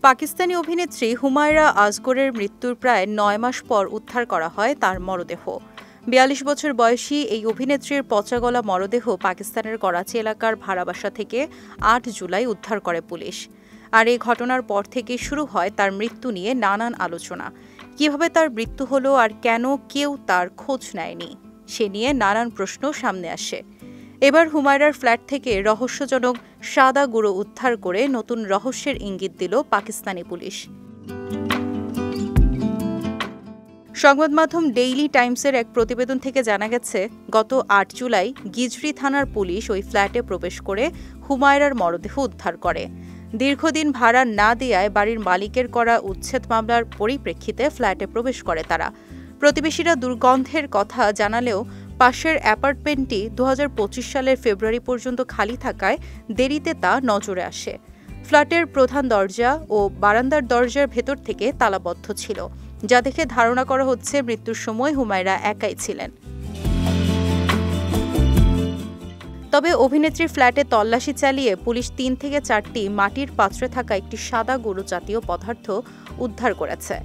পাকিস্তানি অভিনেত্রী হুমায়রা আজগরের মৃত্যুর প্রায় ৯ মাস পর উদ্ধার করা হয় তার মরদেহ। ৪২ বছর বয়সী এই অভিনেত্রীর পচাগলা মরদেহ পাকিস্তানের করাচি এলাকার ভাড়া বাসা থেকে ৮ জুলাই উদ্ধার করে পুলিশ। আর এই ঘটনার পর থেকে শুরু হয় তার মৃত্যু নিয়ে নানান আলোচনা। কিভাবে তার মৃত্যু হলো আর কেন কেউ তার খোঁজ নেয়নি সে নিয়ে নানান প্রশ্ন সামনে আসে। এবার হুমায়রার ফ্ল্যাট থেকে রহস্যজনক সাদা গুঁড়ো উদ্ধার করে নতুন রহস্যের ইঙ্গিত দিল পাকিস্তানি পুলিশ। সংবাদ মাধ্যম ডেইলি টাইমসের এক প্রতিবেদন থেকে জানা গেছে, গত ৮ জুলাই গিজরি থানার পুলিশ ওই ফ্ল্যাটে প্রবেশ করে হুমায়রার মরদেহ উদ্ধার করে। দীর্ঘদিন ভাড়া না দেওয়ায় বাড়ির মালিকের করা উচ্ছেদ মামলার পরিপ্রেক্ষিতে ফ্ল্যাটে প্রবেশ করে তারা। প্রতিবেশীরা দুর্গন্ধের কথা জানালেও পাশের অ্যাপার্টমেন্টটি ২০২৫ সালের ফেব্রুয়ারি পর্যন্ত খালি থাকায় দেরিতে তা নজরে আসে। ফ্ল্যাটের প্রধান দরজা ও বারান্দার দরজার ভেতর থেকে তালাবদ্ধ ছিল, যা দেখে ধারণা করা হচ্ছে মৃত্যুর সময় হুমায়রা একাই ছিলেন। তবে অভিনেত্রীর ফ্ল্যাটে তল্লাশি চালিয়ে পুলিশ ৩ থেকে ৪টি মাটির পাত্রে থাকা একটি সাদা গুঁড়ো জাতীয় পদার্থ উদ্ধার করেছে।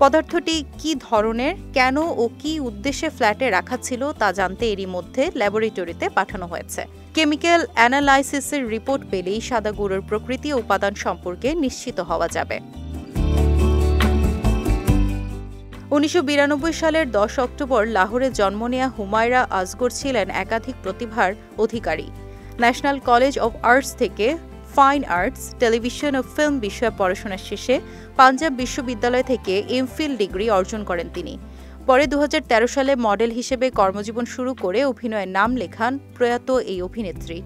পদার্থটি কী ধরনের, কেন ও কী উদ্দেশ্যে ফ্ল্যাটে রাখা ছিল তা জানতে এরই মধ্যে ল্যাবরেটরিতে পাঠানো হয়েছে। কেমিক্যাল অ্যানালাইসিসের রিপোর্ট পেলেই সাদা গুঁড়োর প্রকৃতি ও উপাদান সম্পর্কে নিশ্চিত হওয়া যাবে। ১৯৯২ সালের ১০ অক্টোবর লাহোরে জন্ম নেয়া হুমায়রা আজগর ছিলেন একাধিক প্রতিভার অধিকারী। ন্যাশনাল কলেজ অব আর্টস থেকে ফাইন আর্টস, টেলিভিশন ও ফিল্ম বিষয়ে পড়াশোনা শেষে পাঞ্জাব বিশ্ববিদ্যালয় থেকে এমফিল ডিগ্রি অর্জন করেন তিনি। পরে ২০১৩ সালে মডেল হিসেবে কর্মজীবন শুরু করে অভিনয়ে নাম লেখান প্রয়াত এই অভিনেত্রী।